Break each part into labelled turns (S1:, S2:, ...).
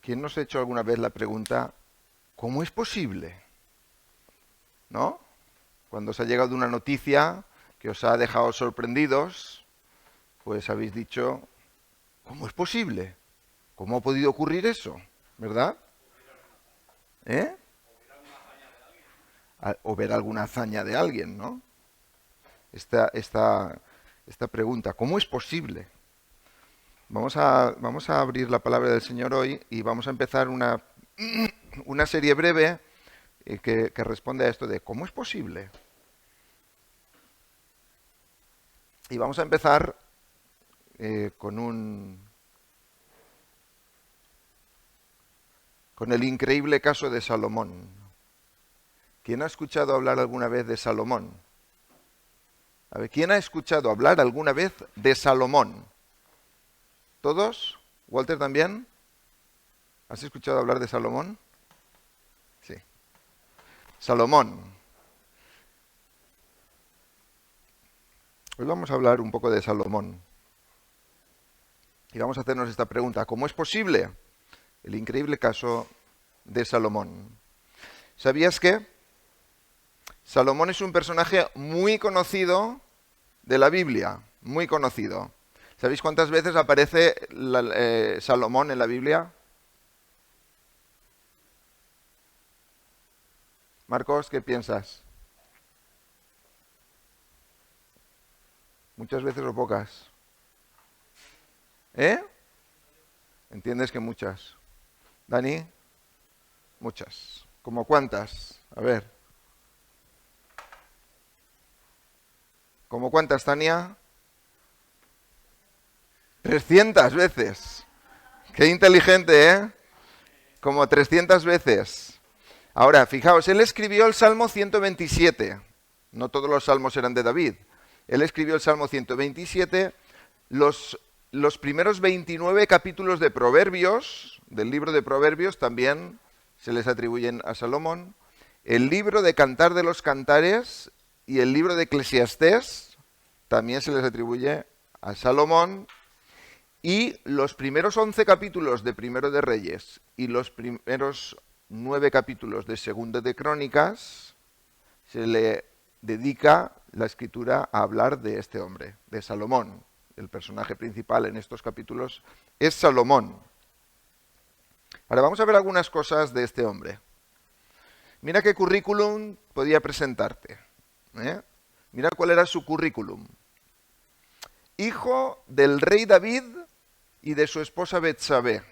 S1: ¿Quién nos ha hecho alguna vez la pregunta, ¿cómo es posible? ¿No? Cuando os ha llegado una noticia que os ha dejado sorprendidos, pues habéis dicho, ¿cómo es posible? ¿Cómo ha podido ocurrir eso? ¿Verdad? ¿Eh? O ver alguna hazaña de alguien, ¿no? Esta pregunta, ¿cómo es posible? Vamos a abrir la palabra del Señor hoy y vamos a empezar una serie breve que responde a esto de ¿cómo es posible? Y vamos a empezar con el increíble caso de Salomón. ¿Quién ha escuchado hablar alguna vez de Salomón? A ver, ¿quién ha escuchado hablar alguna vez de Salomón? ¿Todos? ¿Walter también? ¿Has escuchado hablar de Salomón? Sí. Salomón. Hoy vamos a hablar un poco de Salomón. Y vamos a hacernos esta pregunta. ¿Cómo es posible? El increíble caso de Salomón. ¿Sabías que Salomón es un personaje muy conocido de la Biblia? Muy conocido. ¿Sabéis cuántas veces aparece Salomón en la Biblia? Marcos, ¿qué piensas? ¿Muchas veces o pocas? ¿Eh? ¿Entiendes que muchas? ¿Dani? Muchas. ¿Cómo cuántas? A ver. ¿Cómo cuántas, Tania? 300 veces. Qué inteligente, ¿eh? Como 300 veces. Ahora, fijaos, él escribió el Salmo 127. No todos los salmos eran de David. Él escribió el Salmo 127. Los primeros 29 capítulos de Proverbios, del libro de Proverbios, también se les atribuyen a Salomón. El libro de Cantar de los Cantares y el libro de Eclesiastés también se les atribuye a Salomón. Y los primeros 11 capítulos de Primero de Reyes y los primeros 9 capítulos de Segunda de Crónicas se le dedica la escritura a hablar de este hombre, de Salomón. El personaje principal en estos capítulos es Salomón. Ahora vamos a ver algunas cosas de este hombre. Mira qué currículum podía presentarte. Mira cuál era su currículum. Hijo del rey David y de su esposa Betsabé,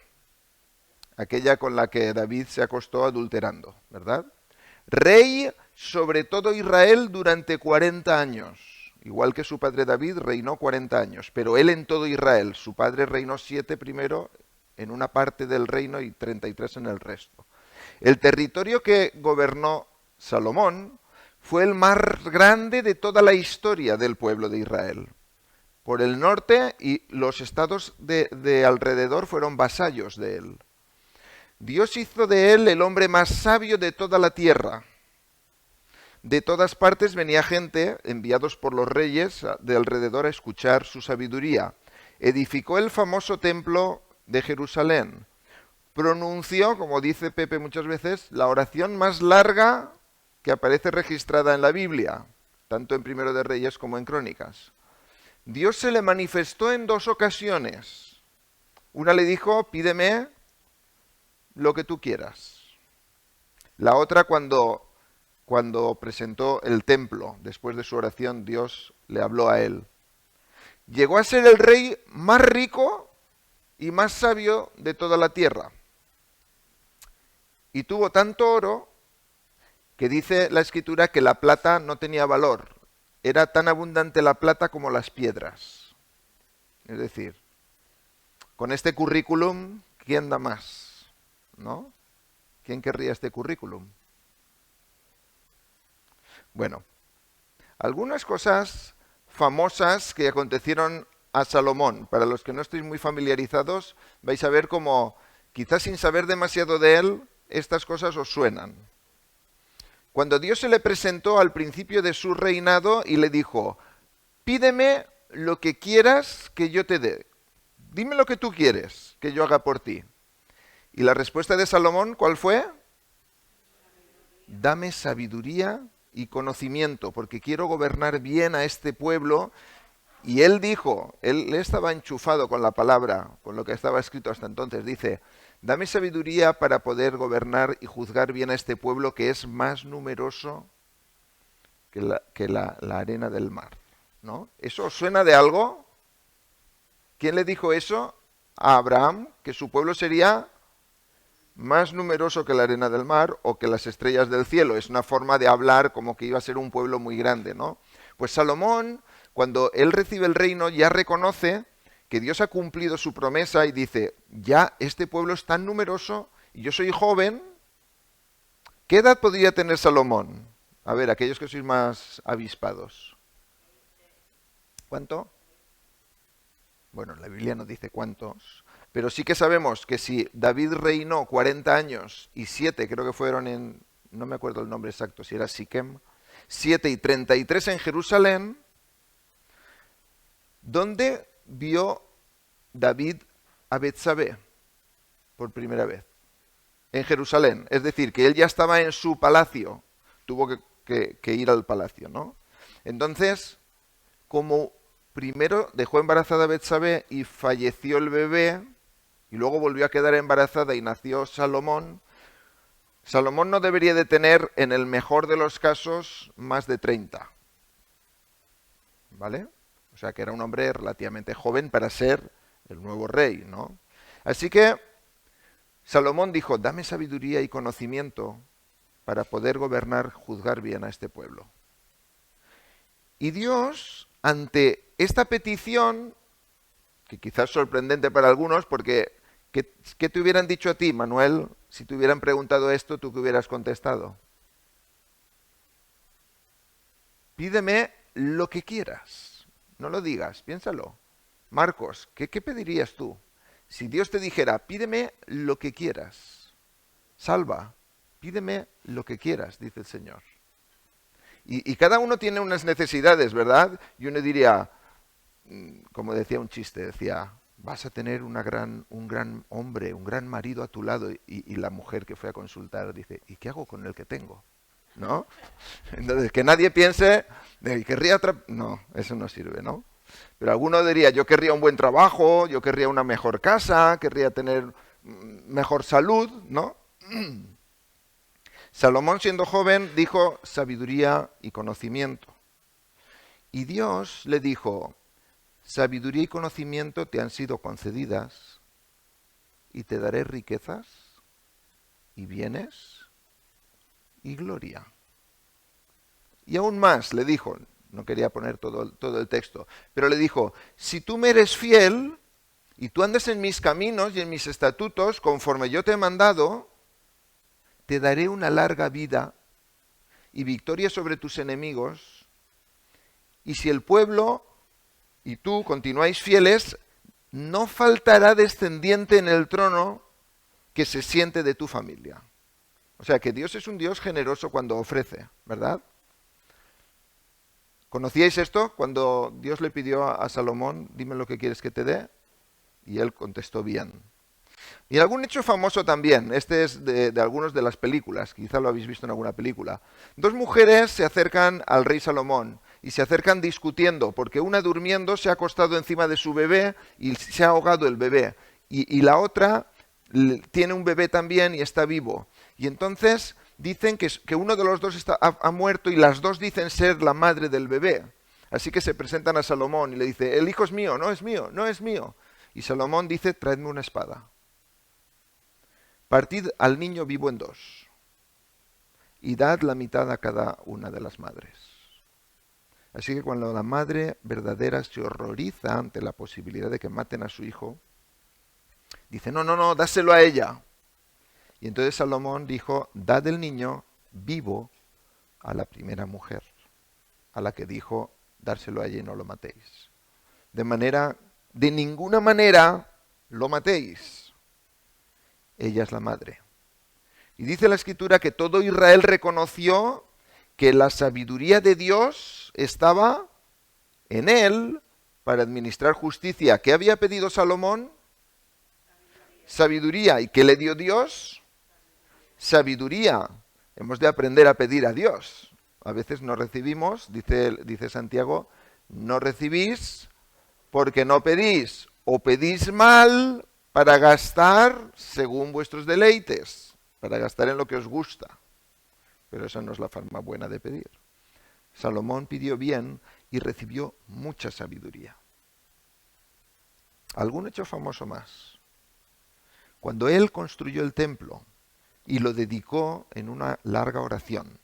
S1: aquella con la que David se acostó adulterando, ¿verdad? Rey sobre todo Israel durante 40 años, igual que su padre David reinó 40 años, pero él en todo Israel. Su padre reinó 7 primero en una parte del reino y 33 en el resto. El territorio que gobernó Salomón fue el más grande de toda la historia del pueblo de Israel. Por el norte, y los estados de alrededor fueron vasallos de él. Dios hizo de él el hombre más sabio de toda la tierra. De todas partes venía gente, enviados por los reyes de alrededor a escuchar su sabiduría. Edificó el famoso templo de Jerusalén. Pronunció, como dice Pepe muchas veces, la oración más larga que aparece registrada en la Biblia, tanto en Primero de Reyes como en Crónicas. Dios se le manifestó en 2 ocasiones. Una le dijo, pídeme lo que tú quieras. La otra cuando presentó el templo, después de su oración, Dios le habló a él. Llegó a ser el rey más rico y más sabio de toda la tierra. Y tuvo tanto oro que dice la Escritura que la plata no tenía valor. Era tan abundante la plata como las piedras. Es decir, con este currículum, ¿quién da más? ¿No? ¿Quién querría este currículum? Bueno, algunas cosas famosas que acontecieron a Salomón. Para los que no estéis muy familiarizados, vais a ver cómo, quizás sin saber demasiado de él, estas cosas os suenan. Cuando Dios se le presentó al principio de su reinado y le dijo, pídeme lo que quieras que yo te dé. Dime lo que tú quieres que yo haga por ti. ¿Y la respuesta de Salomón cuál fue? Dame sabiduría y conocimiento, porque quiero gobernar bien a este pueblo. Y él dijo, él estaba enchufado con la palabra, con lo que estaba escrito hasta entonces, dice, dame sabiduría para poder gobernar y juzgar bien a este pueblo que es más numeroso que la arena del mar. ¿No? ¿Eso os suena de algo? ¿Quién le dijo eso? A Abraham, que su pueblo sería más numeroso que la arena del mar o que las estrellas del cielo. Es una forma de hablar como que iba a ser un pueblo muy grande, ¿no? Pues Salomón, cuando él recibe el reino, ya reconoce que Dios ha cumplido su promesa y dice, ya este pueblo es tan numeroso y yo soy joven. ¿Qué edad podría tener Salomón? A ver, aquellos que sois más avispados. ¿Cuánto? Bueno, la Biblia no dice cuántos, pero sí que sabemos que si David reinó 40 años y 7, creo que fueron en, no me acuerdo el nombre exacto, si era Siquem, 7 y 33 en Jerusalén, ¿dónde vio David a Betsabé por primera vez? En Jerusalén, es decir, que él ya estaba en su palacio, tuvo que ir al palacio, ¿no? Entonces, como primero dejó embarazada a Betsabé y falleció el bebé, y luego volvió a quedar embarazada y nació Salomón. Salomón no debería de tener, en el mejor de los casos, más de 30. ¿Vale? O sea que era un hombre relativamente joven para ser el nuevo rey, ¿no? Así que Salomón dijo, dame sabiduría y conocimiento para poder gobernar, juzgar bien a este pueblo. Y Dios, ante esta petición, que quizás es sorprendente para algunos, porque ¿qué te hubieran dicho a ti, Manuel, si te hubieran preguntado esto, tú qué hubieras contestado? Pídeme lo que quieras, no lo digas, piénsalo. Marcos, ¿qué pedirías tú? Si Dios te dijera, pídeme lo que quieras. Salva, pídeme lo que quieras, dice el Señor. Y cada uno tiene unas necesidades, ¿verdad? Y uno diría, como decía un chiste, decía, vas a tener un gran hombre, un gran marido a tu lado. Y la mujer que fue a consultar dice, ¿y qué hago con el que tengo? ¿No? Entonces, que nadie piense, querría no, eso no sirve, ¿no? Pero alguno diría, yo querría un buen trabajo, yo querría una mejor casa, querría tener mejor salud, ¿no? Salomón, siendo joven, dijo sabiduría y conocimiento. Y Dios le dijo, sabiduría y conocimiento te han sido concedidas y te daré riquezas y bienes y gloria. Y aún más le dijo, no quería poner todo el texto, pero le dijo, si tú me eres fiel y tú andas en mis caminos y en mis estatutos conforme yo te he mandado, te daré una larga vida y victoria sobre tus enemigos. Y si el pueblo y tú continuáis fieles, no faltará descendiente en el trono que se siente de tu familia. O sea que Dios es un Dios generoso cuando ofrece, ¿verdad? ¿Conocíais esto? Cuando Dios le pidió a Salomón, dime lo que quieres que te dé, y él contestó bien. Y algún hecho famoso también, este es de algunas de las películas, quizá lo habéis visto en alguna película. Dos mujeres se acercan al rey Salomón y se acercan discutiendo, porque una durmiendo se ha acostado encima de su bebé y se ha ahogado el bebé, y la otra tiene un bebé también y está vivo. Y entonces dicen que uno de los dos ha muerto y las dos dicen ser la madre del bebé. Así que se presentan a Salomón y le dice, el hijo es mío, no es mío, no es mío. Y Salomón dice, traedme una espada. Partid al niño vivo en dos y dad la mitad a cada una de las madres. Así que cuando la madre verdadera se horroriza ante la posibilidad de que maten a su hijo, dice, no, dáselo a ella. Y entonces Salomón dijo, dad el niño vivo a la primera mujer, a la que dijo, dárselo a ella y no lo matéis. De ninguna manera lo matéis. Ella es la madre. Y dice la Escritura que todo Israel reconoció que la sabiduría de Dios estaba en él para administrar justicia. ¿Qué había pedido Salomón? Sabiduría. ¿Y qué le dio Dios? Sabiduría. Hemos de aprender a pedir a Dios. A veces no recibimos, dice Santiago, no recibís porque no pedís, o pedís mal para gastar según vuestros deleites, para gastar en lo que os gusta. Pero esa no es la forma buena de pedir. Salomón pidió bien y recibió mucha sabiduría. ¿Algún hecho famoso más? Cuando él construyó el templo y lo dedicó en una larga oración,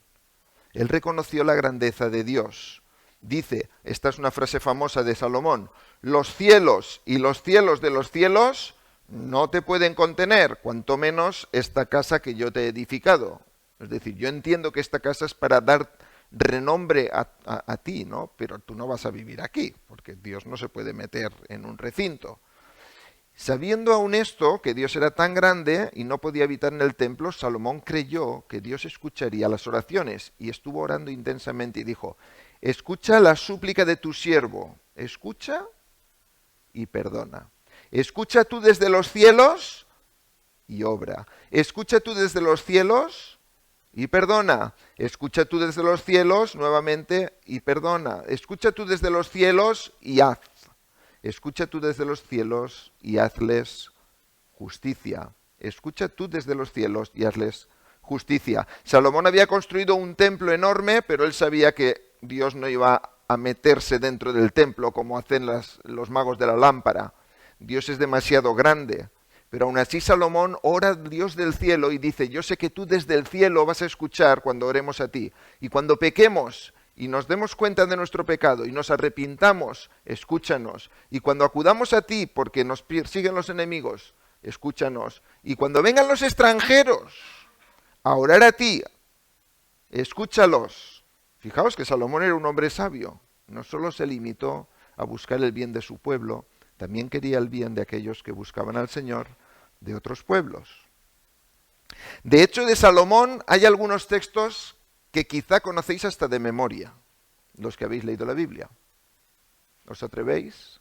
S1: él reconoció la grandeza de Dios. Dice, esta es una frase famosa de Salomón, los cielos y los cielos de los cielos no te pueden contener, cuanto menos esta casa que yo te he edificado. Es decir, yo entiendo que esta casa es para dar renombre a ti, ¿no? Pero tú no vas a vivir aquí, porque Dios no se puede meter en un recinto. Sabiendo aún esto, que Dios era tan grande y no podía habitar en el templo, Salomón creyó que Dios escucharía las oraciones y estuvo orando intensamente y dijo, escucha la súplica de tu siervo, escucha y perdona. Escucha tú desde los cielos y obra. Escucha tú desde los cielos y perdona. Escucha tú desde los cielos nuevamente y perdona. Escucha tú desde los cielos y haz. Escucha tú desde los cielos y hazles justicia. Escucha tú desde los cielos y hazles justicia. Salomón había construido un templo enorme, pero él sabía que Dios no iba a meterse dentro del templo como hacen los magos de la lámpara. Dios es demasiado grande. Pero aún así Salomón ora a Dios del cielo y dice, yo sé que tú desde el cielo vas a escuchar cuando oremos a ti. Y cuando pequemos y nos demos cuenta de nuestro pecado y nos arrepintamos, escúchanos. Y cuando acudamos a ti porque nos persiguen los enemigos, escúchanos. Y cuando vengan los extranjeros a orar a ti, escúchalos. Fijaos que Salomón era un hombre sabio. No solo se limitó a buscar el bien de su pueblo, también quería el bien de aquellos que buscaban al Señor de otros pueblos. De hecho, de Salomón hay algunos textos que quizá conocéis hasta de memoria, los que habéis leído la Biblia. ¿Os atrevéis?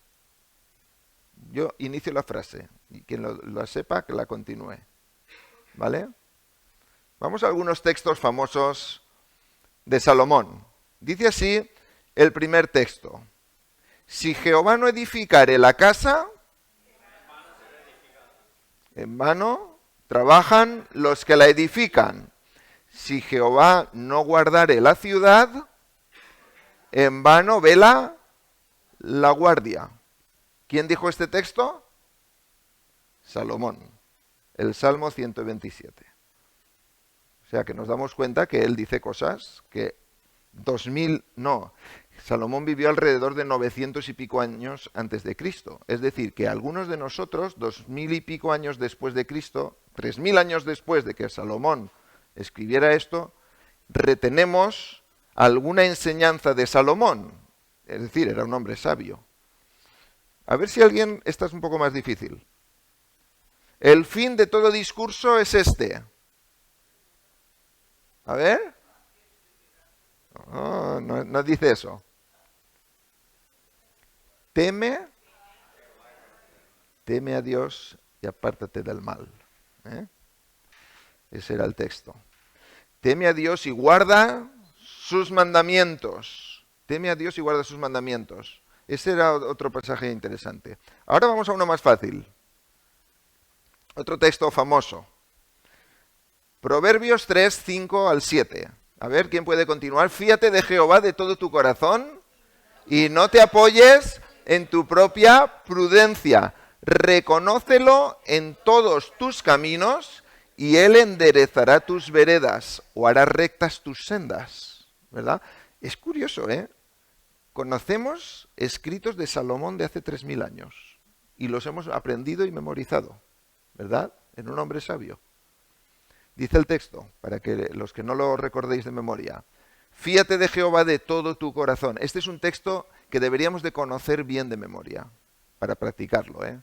S1: Yo inicio la frase, y quien la sepa, que la continúe. ¿Vale? Vamos a algunos textos famosos de Salomón. Dice así el primer texto. Si Jehová no edificare la casa, en vano trabajan los que la edifican. Si Jehová no guardare la ciudad, en vano vela la guardia. ¿Quién dijo este texto? Salomón, el Salmo 127. O sea que nos damos cuenta que él dice cosas que Salomón vivió alrededor de 900 y pico años antes de Cristo. Es decir, que algunos de nosotros, 2000 y pico años después de Cristo, 3000 años después de que Salomón escribiera esto, retenemos alguna enseñanza de Salomón. Es decir, era un hombre sabio. A ver si esta es un poco más difícil. El fin de todo discurso es este. A ver. No dice eso. Teme a Dios y apártate del mal. Ese era el texto. Teme a Dios y guarda sus mandamientos. Teme a Dios y guarda sus mandamientos. Ese era otro pasaje interesante. Ahora vamos a uno más fácil. Otro texto famoso. Proverbios 3, 5 al 7. A ver, ¿quién puede continuar? Fíate de Jehová de todo tu corazón y no te apoyes en tu propia prudencia. Reconócelo en todos tus caminos y Él enderezará tus veredas o hará rectas tus sendas. ¿Verdad? Es curioso, ¿eh? Conocemos escritos de Salomón de hace 3000 años y los hemos aprendido y memorizado, ¿verdad? En un hombre sabio. Dice el texto, para que los que no lo recordéis de memoria, fíate de Jehová de todo tu corazón. Este es un texto que deberíamos de conocer bien de memoria, para practicarlo, ¿eh?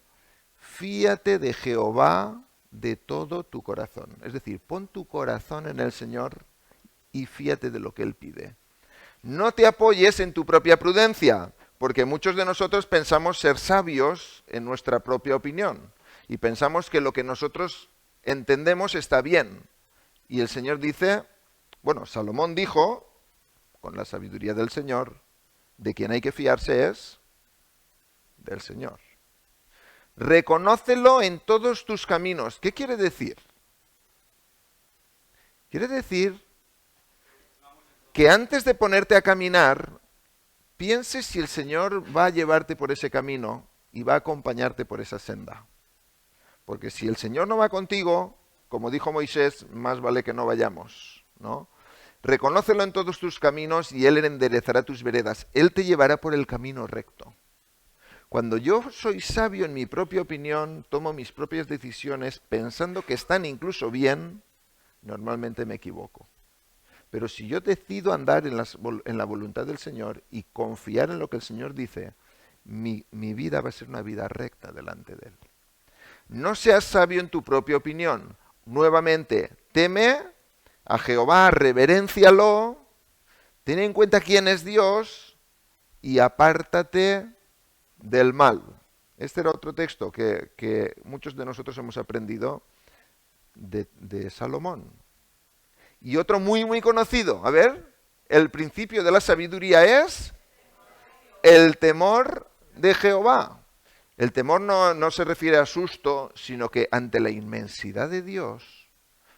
S1: Fíate de Jehová de todo tu corazón. Es decir, pon tu corazón en el Señor y fíate de lo que Él pide. No te apoyes en tu propia prudencia, porque muchos de nosotros pensamos ser sabios en nuestra propia opinión. y pensamos que lo que nosotros entendemos está bien. Y el Señor dice, bueno, Salomón dijo, con la sabiduría del Señor, de quien hay que fiarse es del Señor. Reconócelo en todos tus caminos. ¿Qué quiere decir? Quiere decir que antes de ponerte a caminar, pienses si el Señor va a llevarte por ese camino y va a acompañarte por esa senda. Porque si el Señor no va contigo, como dijo Moisés, más vale que no vayamos, ¿no? Reconócelo en todos tus caminos y Él enderezará tus veredas. Él te llevará por el camino recto. Cuando yo soy sabio en mi propia opinión, tomo mis propias decisiones pensando que están incluso bien, normalmente me equivoco. Pero si yo decido andar en la voluntad del Señor y confiar en lo que el Señor dice, mi vida va a ser una vida recta delante de Él. No seas sabio en tu propia opinión. Nuevamente, teme a Jehová, reveréncialo, ten en cuenta quién es Dios y apártate del mal. Este era otro texto que muchos de nosotros hemos aprendido de Salomón. Y otro muy, muy conocido. A ver, el principio de la sabiduría es el temor de Jehová. El temor no se refiere a susto, sino que ante la inmensidad de Dios,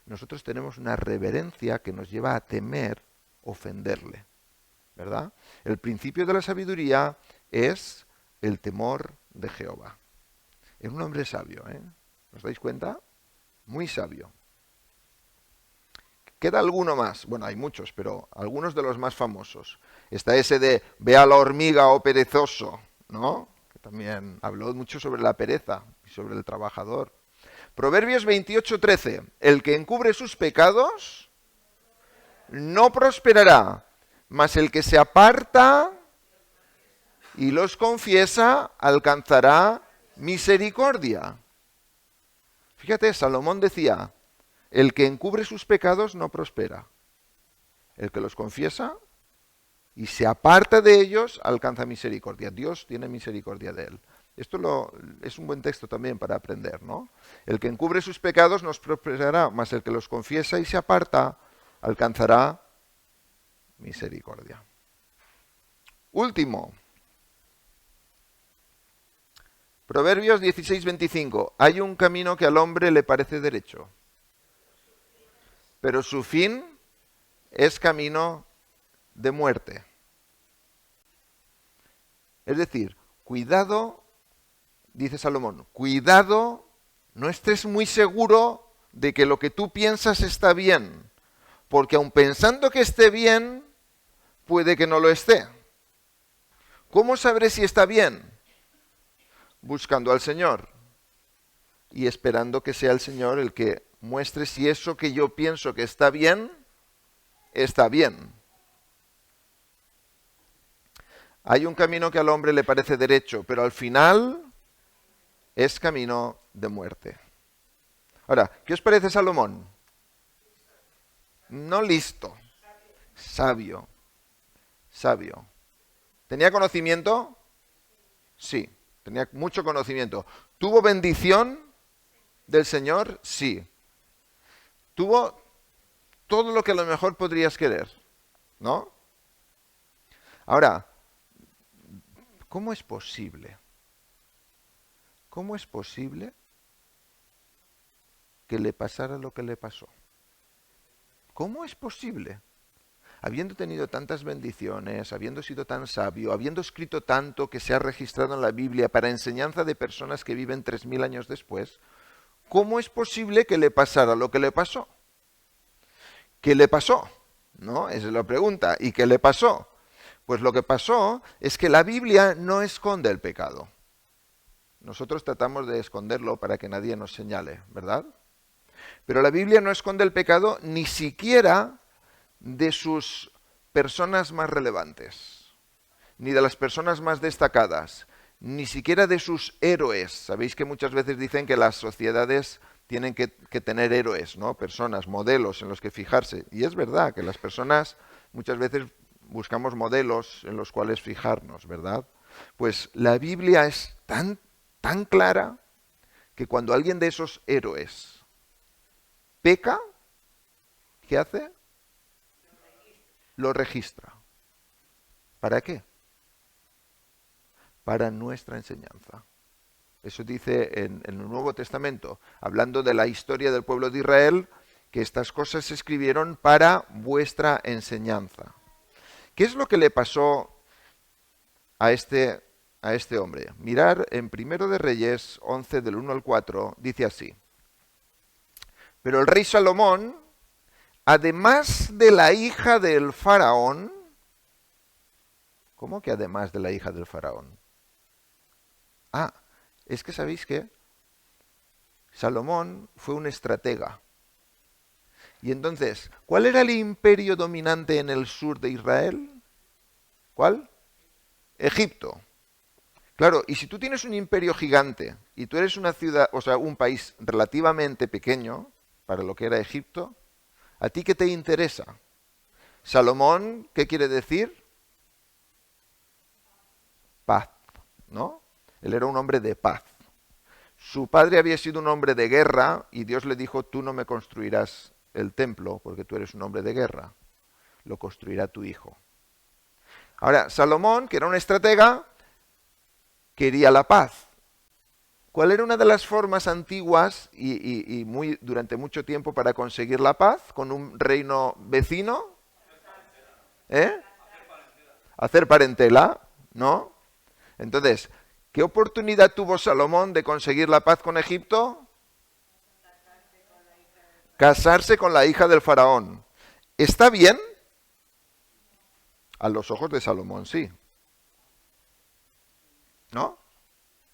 S1: nosotros tenemos una reverencia que nos lleva a temer ofenderle, ¿verdad? El principio de la sabiduría es el temor de Jehová. Es un hombre sabio, ¿eh? ¿Os dais cuenta? Muy sabio. Queda alguno más, bueno, hay muchos, pero algunos de los más famosos. Está ese de, ve a la hormiga, oh perezoso, ¿no? Que también habló mucho sobre la pereza y sobre el trabajador. Proverbios 28:13, el que encubre sus pecados no prosperará, mas el que se aparta y los confiesa alcanzará misericordia. Fíjate, Salomón decía, el que encubre sus pecados no prospera. El que los confiesa y se aparta de ellos alcanza misericordia. Dios tiene misericordia de él. Esto es un buen texto también para aprender, ¿no? El que encubre sus pecados no prosperará, mas el que los confiesa y se aparta alcanzará misericordia. Último. Proverbios 16:25. Hay un camino que al hombre le parece derecho, pero su fin es camino de muerte. Es decir, cuidado, dice Salomón, cuidado, no estés muy seguro de que lo que tú piensas está bien, porque aun pensando que esté bien, puede que no lo esté. ¿Cómo sabré si está bien? Buscando al Señor y esperando que sea el Señor el que muestre si eso que yo pienso que está bien, está bien. Hay un camino que al hombre le parece derecho, pero al final es camino de muerte. Ahora, ¿qué os parece Salomón? No listo, sabio, sabio. ¿Tenía conocimiento? Sí, tenía mucho conocimiento. ¿Tuvo bendición del Señor? Sí. Tuvo todo lo que a lo mejor podrías querer, ¿no? Ahora, ¿cómo es posible? ¿Cómo es posible que le pasara lo que le pasó? ¿Cómo es posible? Habiendo tenido tantas bendiciones, habiendo sido tan sabio, habiendo escrito tanto que se ha registrado en la Biblia para enseñanza de personas que viven 3000 años después, ¿cómo es posible que le pasara lo que le pasó? ¿Qué le pasó? ¿No? Esa es la pregunta. ¿Y qué le pasó? Pues lo que pasó es que la Biblia no esconde el pecado. Nosotros tratamos de esconderlo para que nadie nos señale, ¿verdad? Pero la Biblia no esconde el pecado ni siquiera de sus personas más relevantes, ni de las personas más destacadas, ni siquiera de sus héroes. Sabéis que muchas veces dicen que las sociedades tienen que tener héroes, ¿no? Personas, modelos en los que fijarse. Y es verdad que las personas muchas veces buscamos modelos en los cuales fijarnos, ¿verdad? Pues la Biblia es tan clara que cuando alguien de esos héroes peca, ¿qué hace? Lo registra. ¿Para qué? Para nuestra enseñanza. Eso dice en el Nuevo Testamento, hablando de la historia del pueblo de Israel, que estas cosas se escribieron para vuestra enseñanza. ¿Qué es lo que le pasó a este hombre? Mirar en Primero de Reyes 11 del 1 al 4, dice así. Pero el rey Salomón, además de la hija del faraón, ¿cómo que además de la hija del faraón? Ah, es que sabéis que Salomón fue un estratega. Y entonces, ¿cuál era el imperio dominante en el sur de Israel? ¿Cuál? Egipto. Claro, y si tú tienes un imperio gigante y tú eres una ciudad, o sea, un país relativamente pequeño para lo que era Egipto, ¿a ti qué te interesa? Salomón, ¿qué quiere decir? Paz, ¿no? Él era un hombre de paz. Su padre había sido un hombre de guerra y Dios le dijo, tú no me construirás el templo porque tú eres un hombre de guerra, lo construirá tu hijo. Ahora, Salomón, que era un estratega, quería la paz. ¿Cuál era una de las formas antiguas y durante mucho tiempo para conseguir la paz con un reino vecino? Hacer parentela, ¿no? Entonces, ¿qué oportunidad tuvo Salomón de conseguir la paz con Egipto? Casarse con la hija del faraón. ¿Está bien? A los ojos de Salomón, sí. ¿No?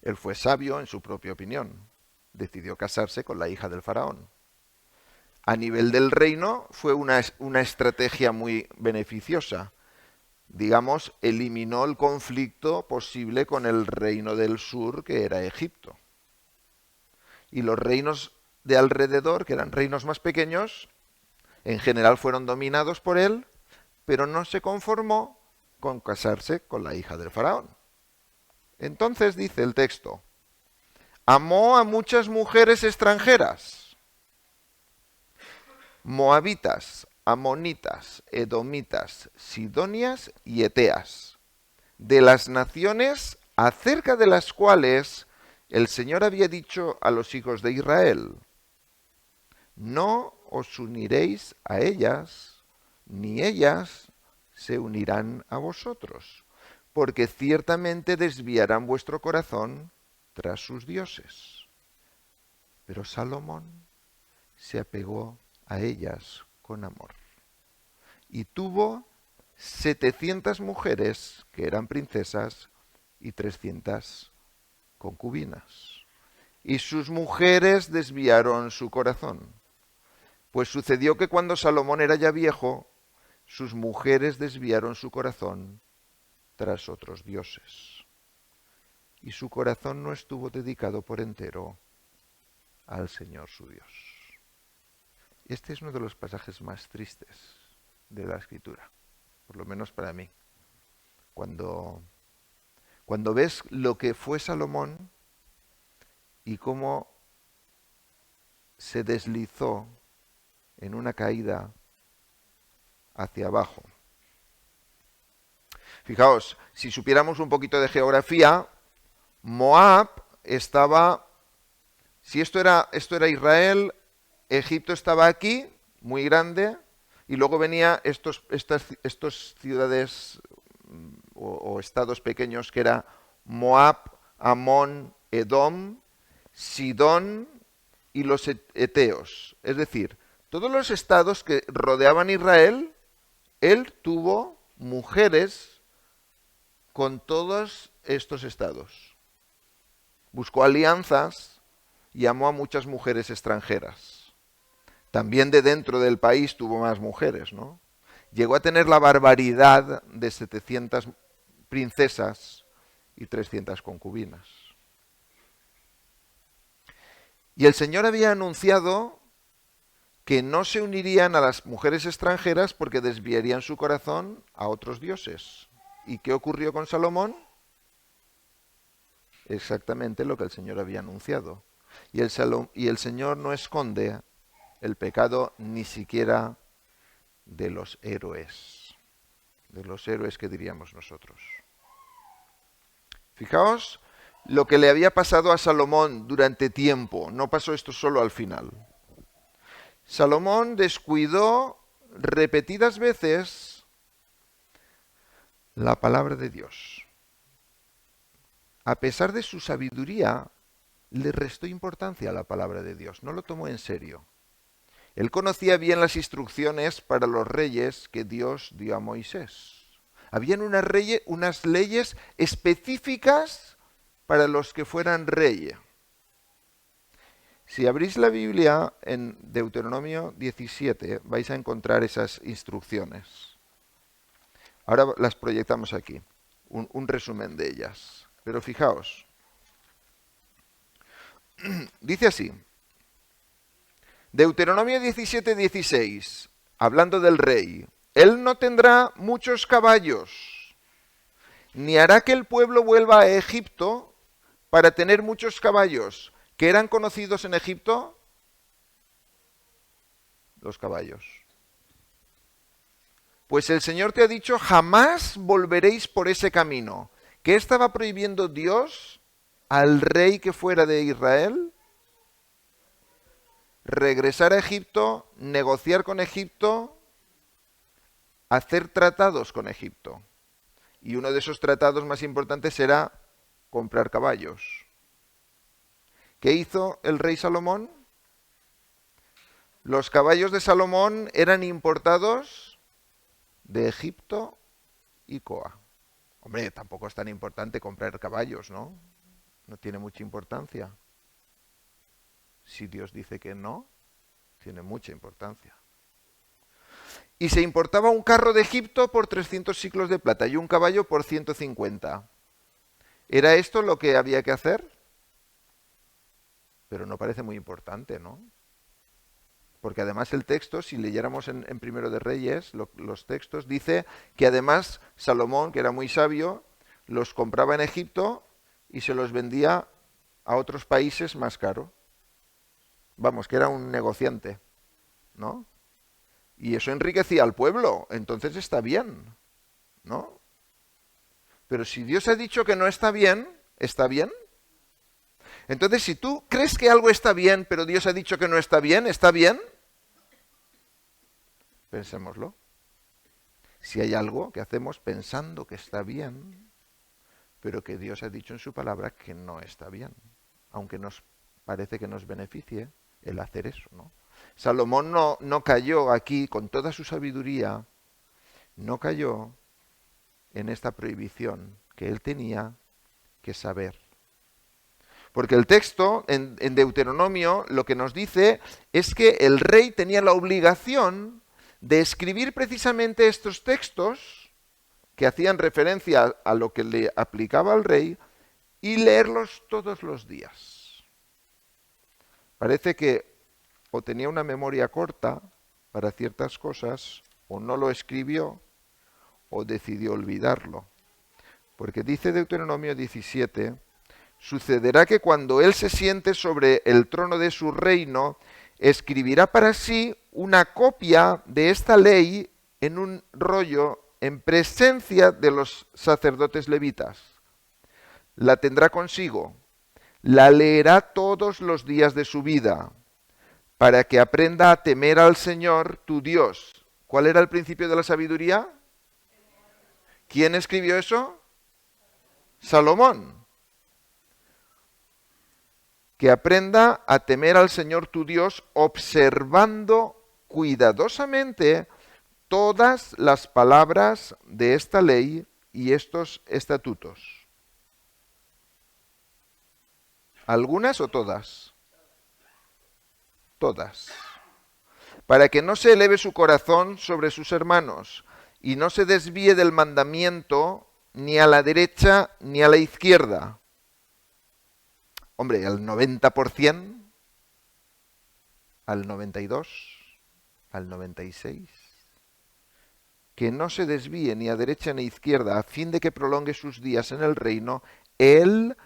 S1: Él fue sabio en su propia opinión. Decidió casarse con la hija del faraón. A nivel del reino fue una estrategia muy beneficiosa. Digamos, eliminó el conflicto posible con el reino del sur, que era Egipto. Y los reinos de alrededor, que eran reinos más pequeños, en general fueron dominados por él, pero no se conformó con casarse con la hija del faraón. Entonces dice el texto, amó a muchas mujeres extranjeras, moabitas, amonitas, edomitas, sidonias y eteas, de las naciones acerca de las cuales el Señor había dicho a los hijos de Israel, no os uniréis a ellas, ni ellas se unirán a vosotros, porque ciertamente desviarán vuestro corazón tras sus dioses. Pero Salomón se apegó a ellas con amor y tuvo 700 mujeres que eran princesas y 300 concubinas. Y sus mujeres desviaron su corazón. Pues sucedió que cuando Salomón era ya viejo, sus mujeres desviaron su corazón tras otros dioses. Y su corazón no estuvo dedicado por entero al Señor su Dios. Este es uno de los pasajes más tristes de la Escritura, por lo menos para mí. Cuando ves lo que fue Salomón y cómo se deslizó en una caída hacia abajo. Fijaos, si supiéramos un poquito de geografía, Moab estaba, si esto era Israel, Egipto estaba aquí, muy grande, y luego venía estas ciudades o estados pequeños que era Moab, Amón, Edom, Sidón y los eteos. Es decir, todos los estados que rodeaban Israel, él tuvo mujeres con todos estos estados. Buscó alianzas y amó a muchas mujeres extranjeras. También de dentro del país tuvo más mujeres, ¿no? Llegó a tener la barbaridad de 700 princesas y 300 concubinas. Y el Señor había anunciado que no se unirían a las mujeres extranjeras porque desviarían su corazón a otros dioses. ¿Y qué ocurrió con Salomón? Exactamente lo que el Señor había anunciado. Y el Señor no esconde el pecado ni siquiera de los héroes que diríamos nosotros. Fijaos lo que le había pasado a Salomón durante tiempo, no pasó esto solo al final. Salomón descuidó repetidas veces la palabra de Dios. A pesar de su sabiduría, le restó importancia a la palabra de Dios, no lo tomó en serio. Él conocía bien las instrucciones para los reyes que Dios dio a Moisés. Habían unas leyes específicas para los que fueran reyes. Si abrís la Biblia en Deuteronomio 17, vais a encontrar esas instrucciones. Ahora las proyectamos aquí, un resumen de ellas. Pero fijaos, dice así, Deuteronomio 17, 16, hablando del rey, él no tendrá muchos caballos, ni hará que el pueblo vuelva a Egipto para tener muchos caballos. ¿Qué eran conocidos en Egipto? Los caballos. Pues el Señor te ha dicho, jamás volveréis por ese camino. ¿Qué estaba prohibiendo Dios al rey que fuera de Israel? Regresar a Egipto, negociar con Egipto, hacer tratados con Egipto. Y uno de esos tratados más importantes era comprar caballos. ¿Qué hizo el rey Salomón? Los caballos de Salomón eran importados de Egipto y Coa. Hombre, tampoco es tan importante comprar caballos, ¿no? No tiene mucha importancia. Si Dios dice que no, tiene mucha importancia. Y se importaba un carro de Egipto por 300 siclos de plata y un caballo por 150. ¿Era esto lo que había que hacer? Pero no parece muy importante, ¿no? Porque además el texto, si leyéramos en Primero de Reyes, los textos, dice que además Salomón, que era muy sabio, los compraba en Egipto y se los vendía a otros países más caro. Vamos, que era un negociante, ¿no? Y eso enriquecía al pueblo, entonces está bien, ¿no? Pero si Dios ha dicho que no está bien, ¿está bien? Entonces, si tú crees que algo está bien, pero Dios ha dicho que no está bien, ¿está bien? Pensémoslo. Si hay algo que hacemos pensando que está bien, pero que Dios ha dicho en su palabra que no está bien, aunque nos parece que nos beneficie el hacer eso, ¿no? Salomón no cayó aquí, con toda su sabiduría, no cayó en esta prohibición que él tenía que saber. Porque el texto en Deuteronomio lo que nos dice es que el rey tenía la obligación de escribir precisamente estos textos que hacían referencia a lo que le aplicaba al rey y leerlos todos los días. Parece que o tenía una memoria corta para ciertas cosas, o no lo escribió, o decidió olvidarlo. Porque dice Deuteronomio 17, sucederá que cuando él se siente sobre el trono de su reino, escribirá para sí una copia de esta ley en un rollo en presencia de los sacerdotes levitas. La tendrá consigo, la leerá todos los días de su vida, para que aprenda a temer al Señor tu Dios. ¿Cuál era el principio de la sabiduría? ¿Quién escribió eso? Salomón. Que aprenda a temer al Señor tu Dios observando cuidadosamente todas las palabras de esta ley y estos estatutos. ¿Algunas o todas? Todas. Para que no se eleve su corazón sobre sus hermanos y no se desvíe del mandamiento ni a la derecha ni a la izquierda. Hombre, al 90%, al 92%, al 96%. Que no se desvíe ni a derecha ni a izquierda, a fin de que prolongue sus días en el reino, él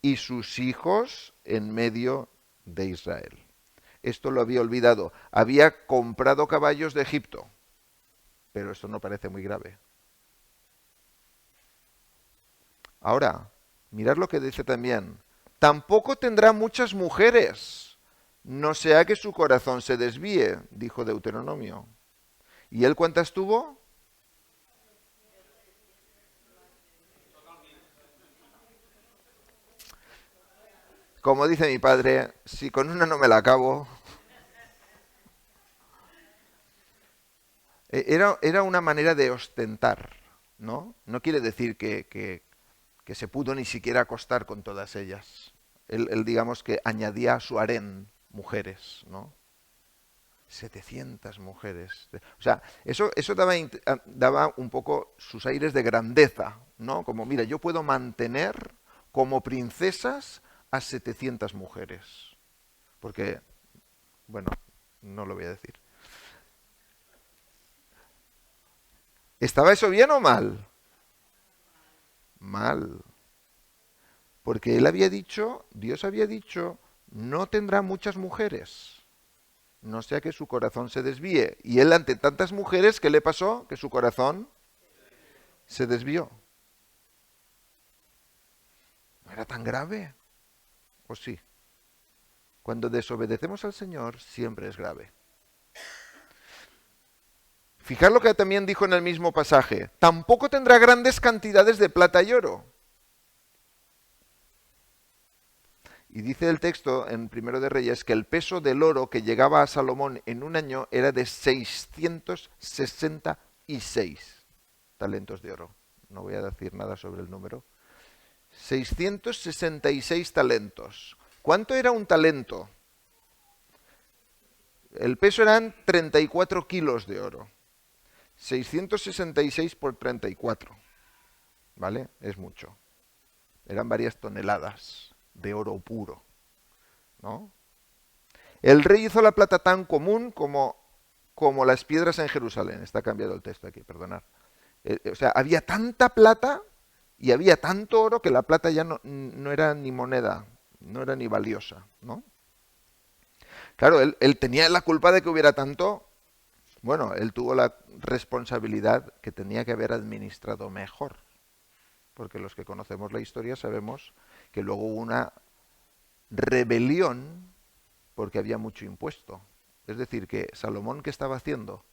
S1: y sus hijos en medio de Israel. Esto lo había olvidado. Había comprado caballos de Egipto, pero esto no parece muy grave. Ahora, mirad lo que dice también. Tampoco tendrá muchas mujeres, no sea que su corazón se desvíe, dijo Deuteronomio. ¿Y él cuántas tuvo? Como dice mi padre, si con una no me la acabo. Era una manera de ostentar, ¿no? No quiere decir que se pudo ni siquiera acostar con todas ellas. Él, digamos que añadía a su harén mujeres, ¿no? 700 mujeres. O sea, eso daba un poco sus aires de grandeza, ¿no? Como, mira, yo puedo mantener como princesas a 700 mujeres. Porque, bueno, no lo voy a decir. ¿Estaba eso bien o mal? Mal. Porque él había dicho, Dios había dicho, no tendrá muchas mujeres, no sea que su corazón se desvíe. Y él ante tantas mujeres, ¿qué le pasó? Que su corazón se desvió. ¿No era tan grave? ¿O sí? Cuando desobedecemos al Señor, siempre es grave. Fijar lo que también dijo en el mismo pasaje. Tampoco tendrá grandes cantidades de plata y oro. Y dice el texto en Primero de Reyes que el peso del oro que llegaba a Salomón en un año era de 666 talentos de oro. No voy a decir nada sobre el número. 666 talentos. ¿Cuánto era un talento? El peso eran 34 kilos de oro. 666 por 34. ¿Vale? Es mucho. Eran varias toneladas de oro puro, ¿no? El rey hizo la plata tan común como las piedras en Jerusalén. Está cambiado el texto aquí, perdonad. O sea, había tanta plata y había tanto oro que la plata ya no era ni moneda, no era ni valiosa, ¿no? Claro, él tenía la culpa de que hubiera tanto. Bueno, él tuvo la responsabilidad que tenía que haber administrado mejor. Porque los que conocemos la historia sabemos que luego hubo una rebelión porque había mucho impuesto. Es decir, que Salomón, ¿qué estaba haciendo?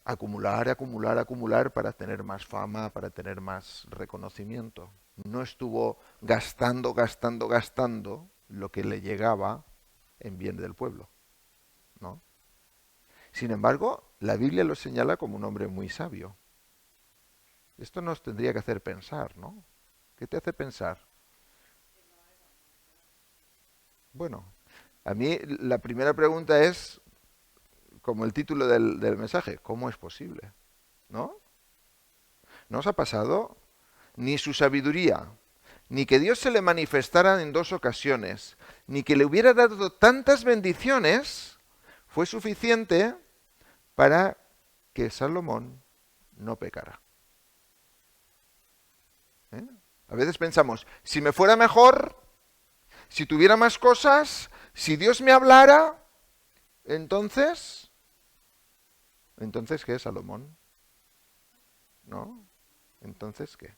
S1: Acumular, acumular, acumular para tener más fama, para tener más reconocimiento. No estuvo gastando, gastando, gastando lo que le llegaba en bien del pueblo, ¿no? Sin embargo, la Biblia lo señala como un hombre muy sabio. Esto nos tendría que hacer pensar, ¿no? ¿Qué te hace pensar? Bueno, a mí la primera pregunta es, como el título del mensaje, ¿cómo es posible? ¿No? ¿No os ha pasado? Ni su sabiduría, ni que Dios se le manifestara en dos ocasiones, ni que le hubiera dado tantas bendiciones, fue suficiente para que Salomón no pecara. ¿Eh? A veces pensamos, si me fuera mejor, si tuviera más cosas, si Dios me hablara, entonces, ¿qué es Salomón? ¿No? Entonces, ¿qué?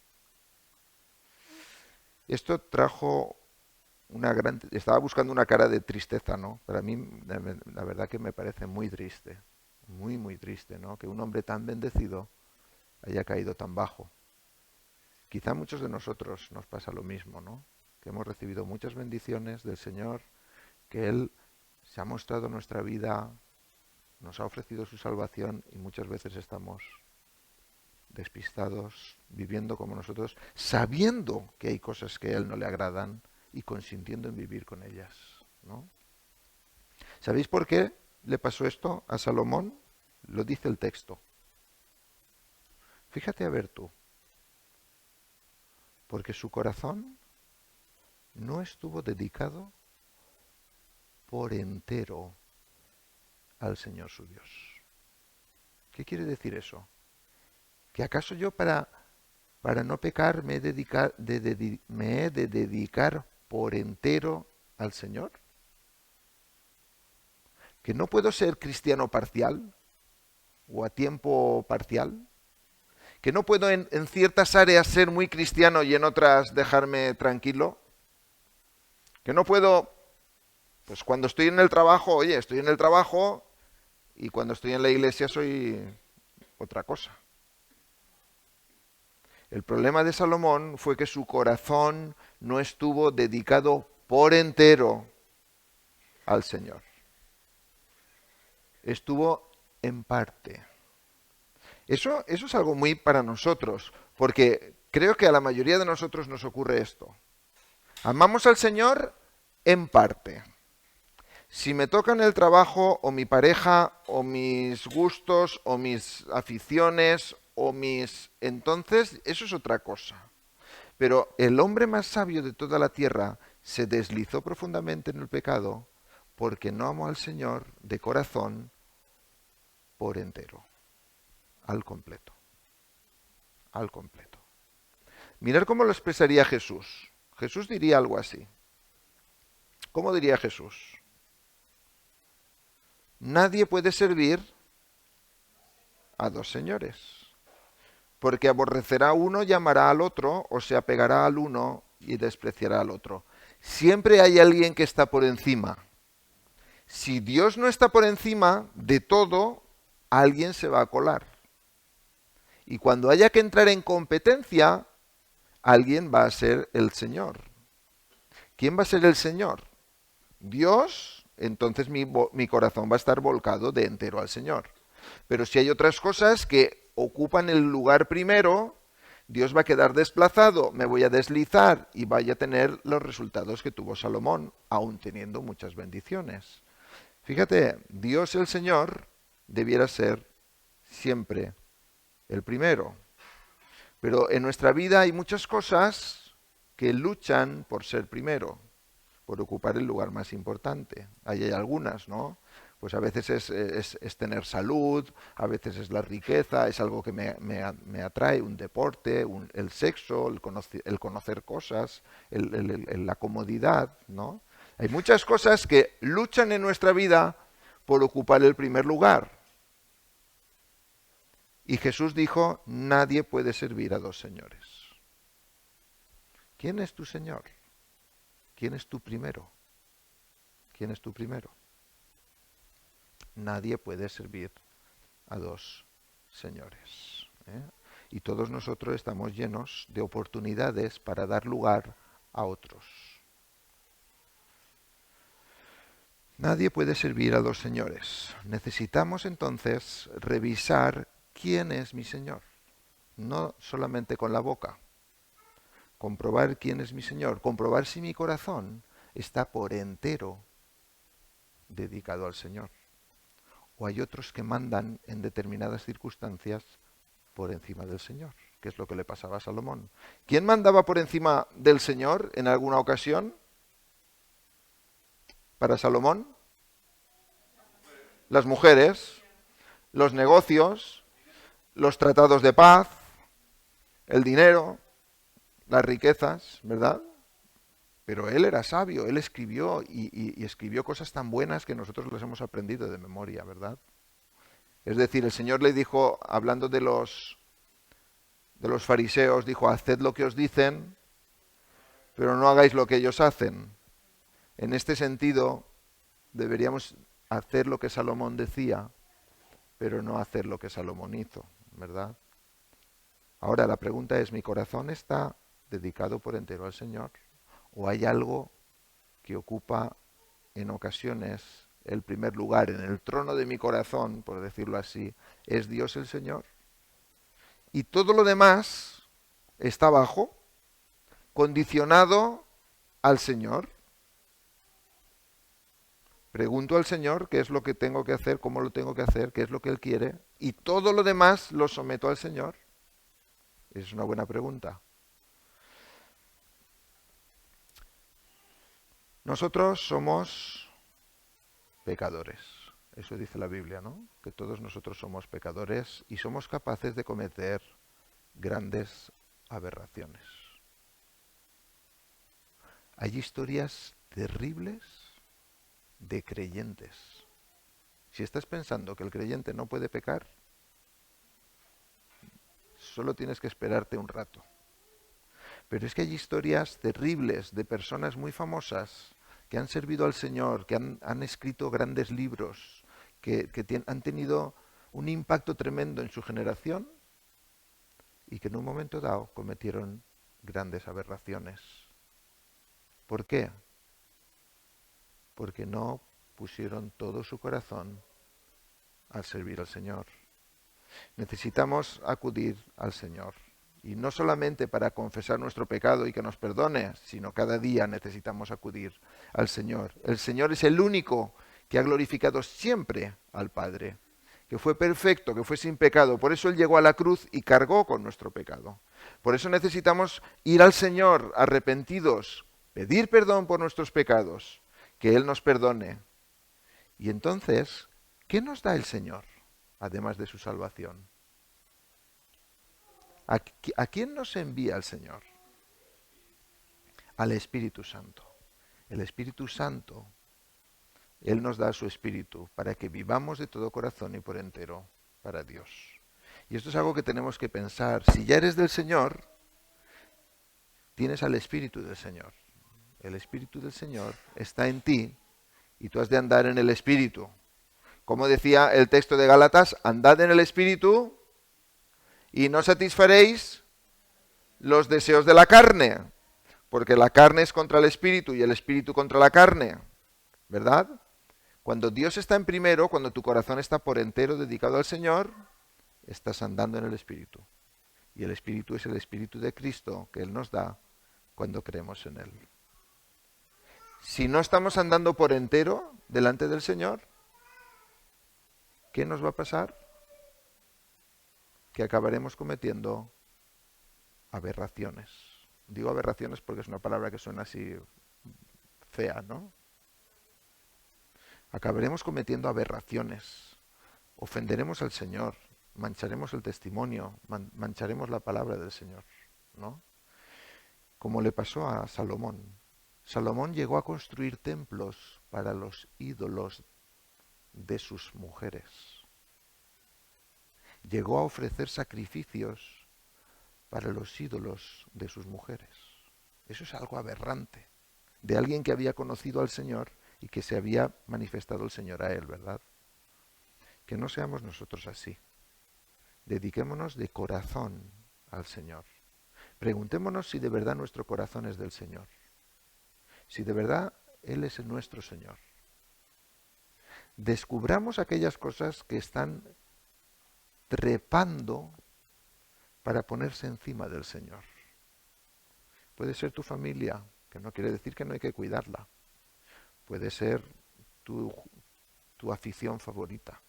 S1: Esto trajo una gran... Estaba buscando una cara de tristeza, ¿no? Para mí, la verdad que me parece muy triste. Muy, muy triste, ¿no? Que un hombre tan bendecido haya caído tan bajo. Quizá a muchos de nosotros nos pasa lo mismo, ¿no? Que hemos recibido muchas bendiciones del Señor, que Él se ha mostrado en nuestra vida, nos ha ofrecido su salvación y muchas veces estamos despistados, viviendo como nosotros, sabiendo que hay cosas que a Él no le agradan y consintiendo en vivir con ellas, ¿no? ¿Sabéis por qué le pasó esto a Salomón? Lo dice el texto. Fíjate a ver tú. Porque su corazón no estuvo dedicado por entero al Señor su Dios. ¿Qué quiere decir eso? ¿Que acaso yo para no pecar me he de dedicar por entero al Señor? ¿Que no puedo ser cristiano parcial o a tiempo parcial? ¿Que no puedo en ciertas áreas ser muy cristiano y en otras dejarme tranquilo? ¿Que no puedo, pues cuando estoy en el trabajo, oye, estoy en el trabajo y cuando estoy en la iglesia soy otra cosa? El problema de Salomón fue que su corazón no estuvo dedicado por entero al Señor. Estuvo en parte. Eso es algo muy para nosotros, porque creo que a la mayoría de nosotros nos ocurre esto. Amamos al Señor en parte. Si me tocan el trabajo o mi pareja o mis gustos o mis aficiones o mis... Entonces, eso es otra cosa. Pero el hombre más sabio de toda la tierra se deslizó profundamente en el pecado porque no amó al Señor de corazón por entero, al completo, al completo. Mirad cómo lo expresaría Jesús. Jesús diría algo así. ¿Cómo diría Jesús? Nadie puede servir a dos señores, porque aborrecerá a uno y amará al otro, o se apegará al uno y despreciará al otro. Siempre hay alguien que está por encima. Si Dios no está por encima de todo, alguien se va a colar. Y cuando haya que entrar en competencia, alguien va a ser el Señor. ¿Quién va a ser el Señor? Dios, entonces mi corazón va a estar volcado de entero al Señor. Pero si hay otras cosas que ocupan el lugar primero, Dios va a quedar desplazado, me voy a deslizar y vaya a tener los resultados que tuvo Salomón, aún teniendo muchas bendiciones. Fíjate, Dios el Señor debiera ser siempre el primero. Pero en nuestra vida hay muchas cosas que luchan por ser primero, por ocupar el lugar más importante. Ahí hay algunas, ¿no? Pues a veces es tener salud, a veces es la riqueza, es algo que me atrae, un deporte, el sexo, el conocer cosas, la comodidad, ¿no? Hay muchas cosas que luchan en nuestra vida por ocupar el primer lugar. Y Jesús dijo, nadie puede servir a dos señores. ¿Quién es tu Señor? ¿Quién es tu primero? ¿Quién es tu primero? Nadie puede servir a dos señores. Y todos nosotros estamos llenos de oportunidades para dar lugar a otros. Nadie puede servir a dos señores. Necesitamos entonces revisar quién es mi Señor. No solamente con la boca. Comprobar quién es mi Señor. Comprobar si mi corazón está por entero dedicado al Señor. O hay otros que mandan en determinadas circunstancias por encima del Señor, que es lo que le pasaba a Salomón. ¿Quién mandaba por encima del Señor en alguna ocasión? Para Salomón, las mujeres, los negocios, los tratados de paz, el dinero, las riquezas, ¿verdad? Pero él era sabio, él escribió y escribió cosas tan buenas que nosotros las hemos aprendido de memoria, ¿verdad? Es decir, el Señor le dijo, hablando de los fariseos, dijo, haced lo que os dicen, pero no hagáis lo que ellos hacen. En este sentido, deberíamos hacer lo que Salomón decía, pero no hacer lo que Salomón hizo, ¿verdad? Ahora la pregunta es, ¿mi corazón está dedicado por entero al Señor? ¿O hay algo que ocupa en ocasiones el primer lugar en el trono de mi corazón, por decirlo así? ¿Es Dios el Señor? Y todo lo demás está abajo, condicionado al Señor. Pregunto al Señor qué es lo que tengo que hacer, cómo lo tengo que hacer, qué es lo que Él quiere, y todo lo demás lo someto al Señor. Es una buena pregunta. Nosotros somos pecadores. Eso dice la Biblia, ¿no? Que todos nosotros somos pecadores y somos capaces de cometer grandes aberraciones. Hay historias terribles de creyentes. Si estás pensando que el creyente no puede pecar, solo tienes que esperarte un rato. Pero es que hay historias terribles de personas muy famosas que han servido al Señor, que han escrito grandes libros, que han tenido un impacto tremendo en su generación y que en un momento dado cometieron grandes aberraciones. ¿Por qué? Porque no pusieron todo su corazón al servir al Señor. Necesitamos acudir al Señor. Y no solamente para confesar nuestro pecado y que nos perdone, sino cada día necesitamos acudir al Señor. El Señor es el único que ha glorificado siempre al Padre, que fue perfecto, que fue sin pecado. Por eso Él llegó a la cruz y cargó con nuestro pecado. Por eso necesitamos ir al Señor arrepentidos, pedir perdón por nuestros pecados, que Él nos perdone. Y entonces, ¿qué nos da el Señor, además de su salvación? ¿A quién nos envía el Señor? Al Espíritu Santo. El Espíritu Santo, Él nos da su Espíritu para que vivamos de todo corazón y por entero para Dios. Y esto es algo que tenemos que pensar. Si ya eres del Señor, tienes al Espíritu del Señor. El Espíritu del Señor está en ti y tú has de andar en el Espíritu. Como decía el texto de Gálatas, andad en el Espíritu y no satisfaréis los deseos de la carne, porque la carne es contra el Espíritu y el Espíritu contra la carne, ¿verdad? Cuando Dios está en primero, cuando tu corazón está por entero dedicado al Señor, estás andando en el Espíritu. Y el Espíritu es el Espíritu de Cristo que Él nos da cuando creemos en Él. Si no estamos andando por entero delante del Señor, ¿qué nos va a pasar? Que acabaremos cometiendo aberraciones. Digo aberraciones porque es una palabra que suena así fea, ¿no? Acabaremos cometiendo aberraciones. Ofenderemos al Señor, mancharemos el testimonio, mancharemos la palabra del Señor, ¿no? Como le pasó a Salomón. Salomón llegó a construir templos para los ídolos de sus mujeres. Llegó a ofrecer sacrificios para los ídolos de sus mujeres. Eso es algo aberrante, de alguien que había conocido al Señor y que se había manifestado el Señor a él, ¿verdad? Que no seamos nosotros así. Dediquémonos de corazón al Señor. Preguntémonos si de verdad nuestro corazón es del Señor. Si de verdad Él es nuestro Señor. Descubramos aquellas cosas que están trepando para ponerse encima del Señor. Puede ser tu familia, que no quiere decir que no hay que cuidarla. Puede ser tu afición favorita.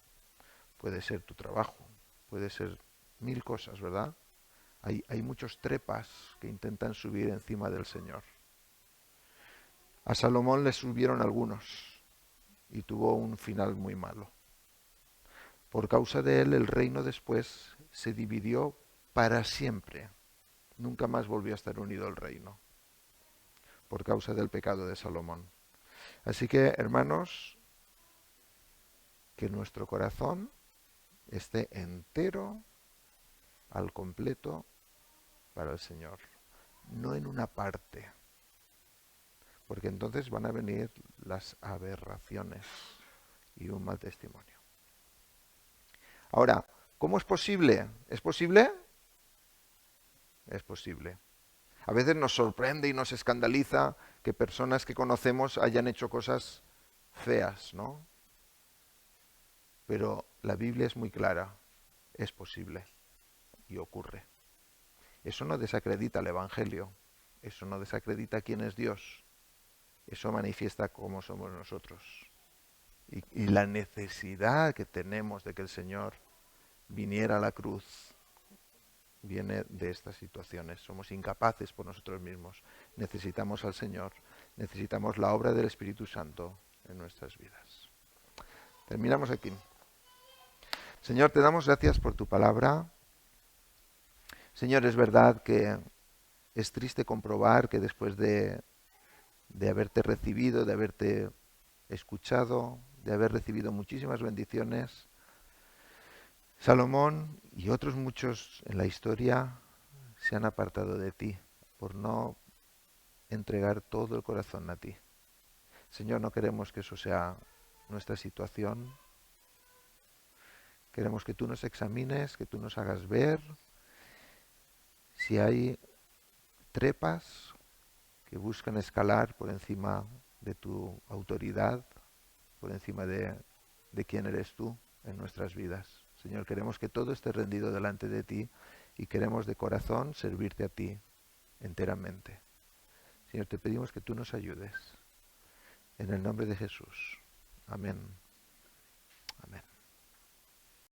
S1: Puede ser tu trabajo. Puede ser mil cosas, ¿verdad? Hay muchos trepas que intentan subir encima del Señor. A Salomón le subieron algunos y tuvo un final muy malo. Por causa de él, el reino después se dividió para siempre. Nunca más volvió a estar unido el reino, por causa del pecado de Salomón. Así que, hermanos, que nuestro corazón esté entero, al completo, para el Señor, no en una parte, porque entonces van a venir las aberraciones y un mal testimonio. Ahora, ¿cómo es posible? ¿Es posible? Es posible. A veces nos sorprende y nos escandaliza que personas que conocemos hayan hecho cosas feas, ¿no? Pero la Biblia es muy clara, es posible y ocurre. Eso no desacredita el Evangelio, eso no desacredita quién es Dios, eso manifiesta cómo somos nosotros y la necesidad que tenemos de que el Señor viniera a la cruz viene de estas situaciones. Somos incapaces por nosotros mismos. Necesitamos al Señor, necesitamos la obra del Espíritu Santo en nuestras vidas. Terminamos aquí. Señor, te damos gracias por tu palabra. Señor, es verdad que es triste comprobar que después de de haberte recibido, de haberte escuchado, de haber recibido muchísimas bendiciones. Salomón y otros muchos en la historia se han apartado de ti por no entregar todo el corazón a ti. Señor, no queremos que eso sea nuestra situación. Queremos que tú nos examines, que tú nos hagas ver si hay trepas que buscan escalar por encima de tu autoridad, por encima de quién eres tú en nuestras vidas. Señor, queremos que todo esté rendido delante de ti y queremos de corazón servirte a ti enteramente. Señor, te pedimos que tú nos ayudes. En el nombre de Jesús. Amén.